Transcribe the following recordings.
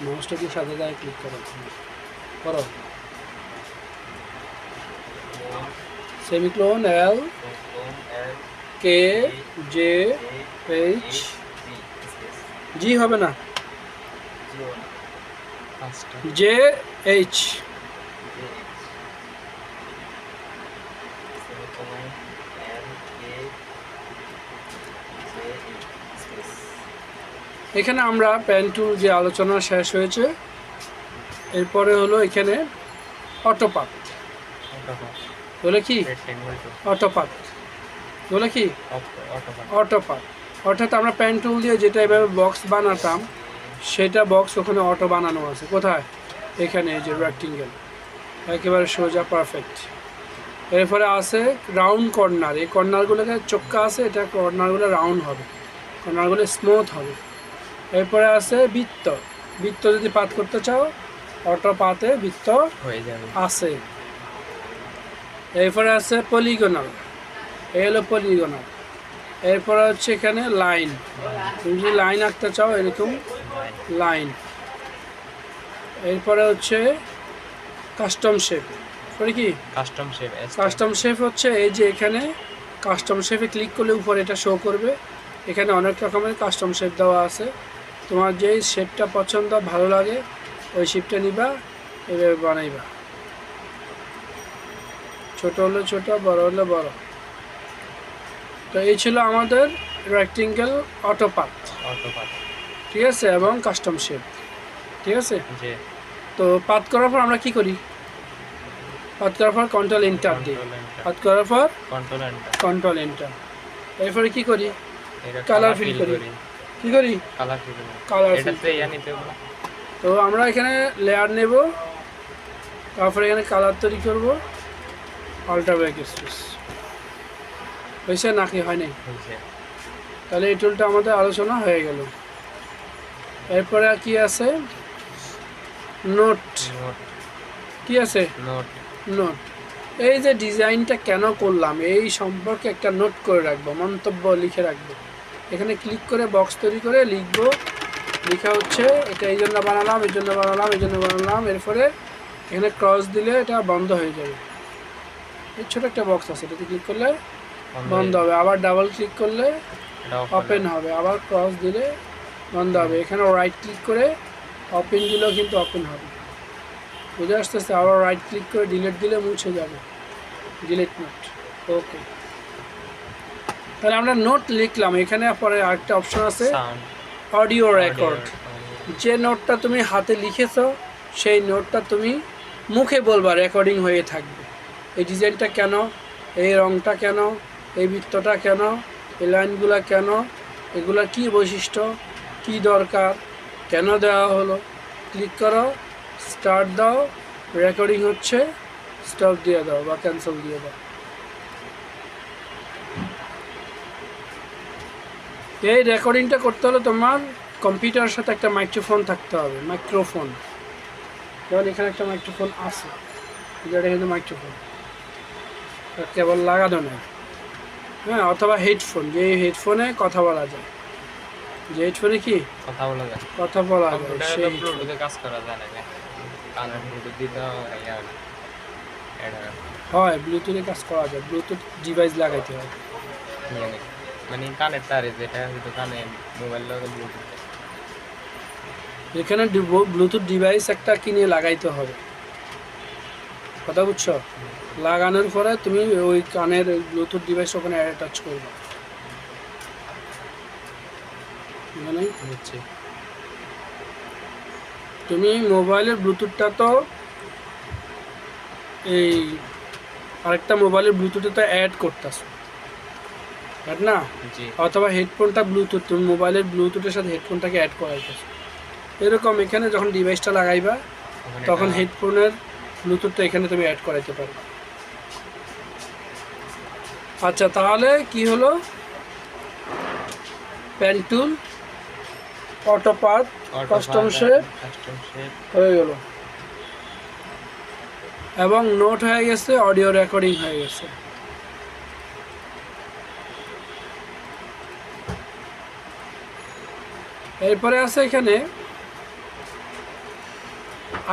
মাউসটা কি সাথে যায় ক্লিক করো করো সেমিক্লোন এল কে জে এইচ জি হবে না জে এইচ এখানে আমরা পেন টুল যে আলোচনা শেষ হয়েছে, এরপরে হলো এখানে অটোপাথ বলে কি অটোপাথ বলে কি অটোপাথ, অর্থাৎ আমরা পেন টুল দিয়ে যেটা এভাবে বক্স বানাতাম সেটা বক্স ওখানে অটো বানানো আছে। কোথায়? এখানে এই যে রেক্টেঙ্গেল একেবারে সোজা পারফেক্ট। এরপরে আছে রাউন্ড কর্নার, এই কর্নারগুলোকে চোক্কা আছে, এটা কর্নারগুলো রাউন্ড হবে, কর্নারগুলো স্মুথ হবে। এরপরে আছে বৃত্ত, বৃত্ত যদি পাত করতে চাও অটো পাতে বৃত্ত হয়ে যাবে আছে। এরপরে আছে পলিগনাল, এই হলো পলিগনাল। এরপরে হচ্ছে এখানে লাইন, তুমি যদি লাইন আঁকতে চাও এরকম লাইন। এরপরে হচ্ছে কাস্টম শেপ, পরে কি কাস্টম শেপ হচ্ছে এই যে এখানে কাস্টম শেপে ক্লিক করলে উপরে এটা শো করবে। এখানে অনেক রকমের কাস্টম শেপ দেওয়া আছে, তোমার যেই শেপটা পছন্দ ভালো লাগে ওই শেপটা নিবা, এভাবে বানাইবা। ছোট হলে ছোট, বড় হলে বড়। তো এই ছিল আমাদের রেক্টেঙ্গেল অটোপাথ, ঠিক আছে, এবং কাস্টম শেপ, ঠিক আছে। তো পাথ করার পর আমরা কি করি? পাথ করার পর কন্ট্রোল এন্টার দিই, পাথ করার পর কন্ট্রোল এন্টার। এরপরে কি করি? কালার ফিল করি। কি করি? Colour feel. তো আমরা এখানে লেয়ার নেব, তারপরে এখানে কালার তৈরি করব, আল্ট্রা ব্যাক স্পেস। হয়েছে নাকি হয় নাই? তাহলে এই টুলটা আমাদের আলোচনা হয়ে গেল। এরপরে কি আছে? নোট। কি আছে? নোট। এই যে ডিজাইনটা কেন করলাম এই সম্পর্কে একটা নোট করে রাখবো, মন্তব্য লিখে রাখবো। এখানে ক্লিক করে বক্স তৈরি করে লিখবো, লেখা হচ্ছে এটা এই জন্য বানালাম, এই জন্য বানালাম, এই জন্য বানালাম। এরপরে এখানে ক্রস দিলে এটা বন্ধ হয়ে যাবে। এই ছোট একটা বক্স আছে, এটাতে ক্লিক করলে বন্ধ হবে, আবার ডাবল ক্লিক করলে ওপেন হবে, আবার ক্রস দিলে বন্ধ হবে। এখানে রাইট ক্লিক করে ওপেন দিলেও কিন্তু ওপেন হবে, বুঝে আসতেছে। আবার রাইট ক্লিক করে ডিলিট দিলে মুছে যাবে, ডিলিট নোট। ওকে, তাহলে আমরা নোট লিখলাম। এখানে পরে আরেকটা অপশন আছে অডিও রেকর্ড। যে নোটটা তুমি হাতে লিখেছো সেই নোটটা তুমি মুখে বলবা, রেকর্ডিং হয়ে থাকবে। এই ডিজাইনটা কেন, এই রংটা কেন, এই বৃত্তটা কেন, এই লাইনগুলো কেন, এগুলোর কী বৈশিষ্ট্য, কি দরকার, কেন দেওয়া হলো। ক্লিক করো, স্টার্ট দাও, রেকর্ডিং হচ্ছে, স্টপ দিয়ে দাও বা ক্যান্সেল দিয়ে দাও। এই রেকর্ডিংটা করতে হলে তোমার কম্পিউটারের সাথে একটা মাইক্রোফোন থাকতে হবে, মাইক্রোফোন। যেমন এখানে একটা মাইক্রোফোন আছে, যেটা কিন্তু মাইক্রোফোন কেবল লাগানো নেই, হ্যাঁ, অথবা হেডফোন, যে হেডফোনে কথা বলা যায়, যে হেডফোনে কি কথা বলা যায় সেই ব্লুটুথে কাজ করা যায় না, কানে ব্লুটুথ দিতে হয়, ব্লুটুথে কাজ করা যায়, ব্লুটুথ ডিভাইস লাগাইতে হয়, মানে কানের তারে যেটা হয়তো কানে মোবাইল লাগে ব্লুটুথ। এখানে ব্লুটুথ ডিভাইস একটা কিনে লাগাইতে হবে, কথা বুঝছো? লাগানোর পরে তুমি ওই কানের ব্লুটুথ ডিভাইস ওখানে অ্যাটাচ করবে, মানে হচ্ছে তুমি মোবাইলের ব্লুটুথটা তো এই আরেকটা মোবাইলের ব্লুটুথে তো অ্যাড করতেছো, তাই না? অথবা হেডফোনটা ব্লুটুথ, তুমি মোবাইলের ব্লুটুথের সাথে হেডফোনটাকে অ্যাড করাইতেছো। এরকম এখানে যখন ডিভাইসটা লাগাইবা তখন হেডফোনের ব্লুটুথটা এখানে তুমি অ্যাড করাইতে পারো। আচ্ছা, তাহলে কি হলো? পেন টুল, অটোপাথ, কাস্টম শেপ হয়ে গেল। এবং নোট হয়ে গেছে, অডিও রেকর্ডিং হয়ে গেছে। এরপরে আছে এখানে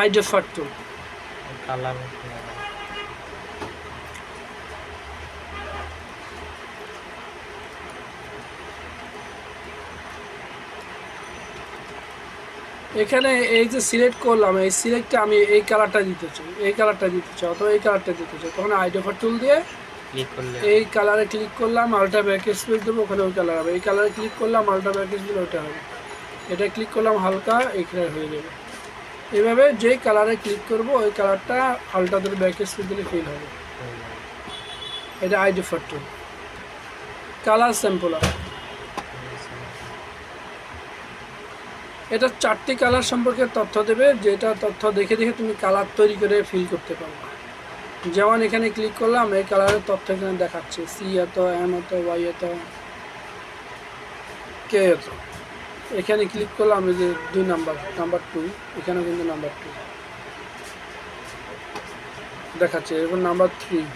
আইডেফার টুল। এখানে এই যে সিলেক্ট করলাম, এই সিলেক্টে আমি এই কালারটা দিতে চাই, এই কালারটা দিতে চাই, অথবা এই কালারটা দিতে চাই, তখন আইডেফার টুল দিয়ে এই কালারে ক্লিক করলাম, আল্ট্রা ব্যাক স্পেস দেবো, ওখানে ওই কালার হবে। এই কালারে ক্লিক করলাম, আল্ট্রা ব্যাক স্পেস ওটা হবে। এটা ক্লিক করলাম হালকা, এখানে হয়ে যাবে। এইভাবে যেই কালারে ক্লিক করব ওই কালারটা আল্ট্রা ধরে ব্যাক স্পেস দিলে ফিল হবে। এটা আইডেফার টুল। কালার স্যাম্পলার, এটা 4টি কালার সম্পর্কে তথ্য দেবে, যেটা তথ্য দেখে দেখে তুমি কালার তৈরি করে ফিল করতে পারবে। যেমন এখানে ক্লিক করলাম, এই কালারের তথ্য এখানে দেখাচ্ছে, সি এত, এম এত, ওয়াই এত, কে এত। এখানে ক্লিক করলাম, এই যে 2 নাম্বার 2, এখানেও কিন্তু নাম্বার 2 দেখাচ্ছে। এরপর নাম্বার 3,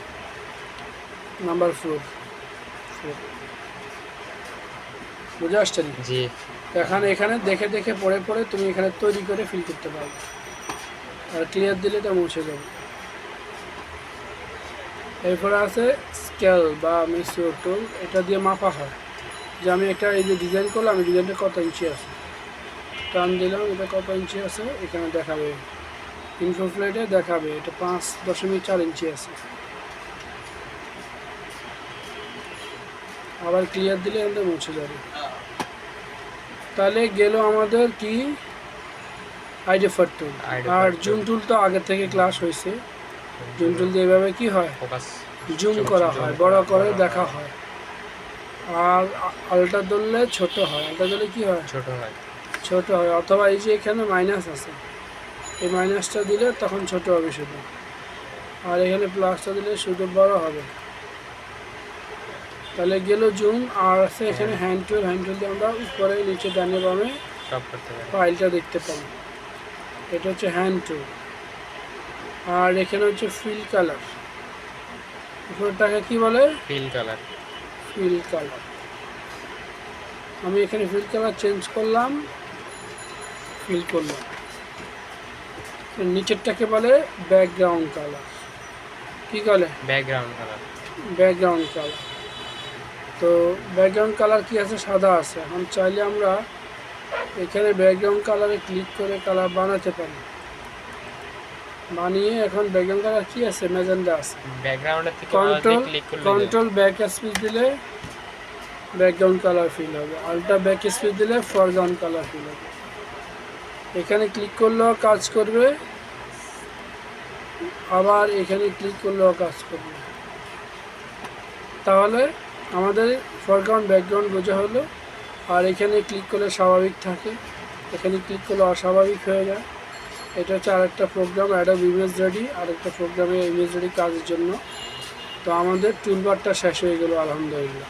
নাম্বার 4 বুঝে আসছে? জি। এখানে দেখে দেখে পড়ে পড়ে তুমি এখানে তৈরি করে ফিল করতে পারবে। আর ক্লিয়ার দিলে এটা মুছে যাবে। এরপরে আছে স্কেল বা মেসিওর টুল। এটা দিয়ে মাপা হয় যে আমি একটা এই যে ডিজাইন করলাম, এই ডিজাইনটা কত ইঞ্চি আছে, টান দিলাম, এটা কত ইঞ্চি আছে এখানে দেখাবে। ইনফো প্লেটে দেখাবে এটা 5.4 ইঞ্চি আছে। আবার ক্লিয়ার দিলে এটা মুছে যাবে। তাহলে গেল আমাদের কি আইডেফার টুল। আর জুম টুল তো আগে থেকে ক্লাস হয়েছে। জুম টুল দিয়ে এভাবে কি হয়, জুম করা হয়, বড় করে দেখা হয়। আর আলটা ধরলে ছোট হয়, আলটা ধরলে কি হয়, ছোট হয়। অথবা এই যে এখানে মাইনাস আছে, এই মাইনাসটা দিলে তখন ছোট হবে শুধু, আর এখানে প্লাসটা দিলে শুধু বড় হবে। তাহলে গেল জুম। আর আছে এখানে হ্যান্ড টুল। হ্যান্ড টুল দিয়ে আমরা উপরে নিচে ডানে বামে ফাইলটা দেখতে পাবো। এটা হচ্ছে হ্যান্ড টুল। আর এখানে হচ্ছে ফিল কালার। উপরটাকে কি বলে, ফিল কালার। আমি এখানে ফিল কালার চেঞ্জ করলাম, ফিল করলাম। নিচেরটাকে বলে ব্যাকগ্রাউন্ড কালার। কি বলে, ব্যাকগ্রাউন্ড কালার। তো ব্যাকগ্রাউন্ড কালার কি আছে, সাদা আছে। এখন চাইলে আমরা এখানে ব্যাকগ্রাউন্ড কালারে ক্লিক করে কালার বানাতে পারি। বানিয়ে এখন ব্যাকগ্রাউন্ড কালার কি আছে, ম্যাজেন্ডা আছে। কন্ট্রোল ব্যাক স্পেস দিলে ব্যাকগ্রাউন্ড কালার ফিল হবে, আল্ট্রা ব্যাক স্পেস দিলে ফরগ্রাউন্ড কালার ফিল হবে। এখানে ক্লিক করলেও কাজ করবে, আবার এখানে ক্লিক করলেও কাজ করবে। তাহলে আমাদের ফরগ্রাউন্ড ব্যাকগ্রাউন্ড বোঝা হলো। আর এখানে ক্লিক করলে স্বাভাবিক থাকে, এখানে ক্লিক করলে অস্বাভাবিক হয়ে যায়। এটা হচ্ছে আরেকটা প্রোগ্রাম, অ্যাডোব ইমেজ রেডি, আরেকটা প্রোগ্রামে ইমেজ রেডি কাজের জন্য। তো আমাদের টুলবারটা শেষ হয়ে গেল আলহামদুলিল্লাহ।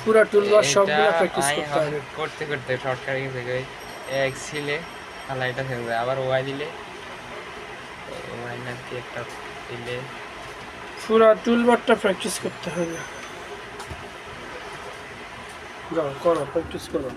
পুরো টুলবার সবগুলো প্র্যাকটিস করতে হবে। করতে শর্টকাট গেছে এক্স দিলে হাইলাইটটা হয়ে যায়, আবার ওয়াই দিলে মাইনাস দিয়ে একটা দিলে পুরো টুলবারটা প্র্যাকটিস করতে হবে। যাও করো, প্র্যাকটিস করো।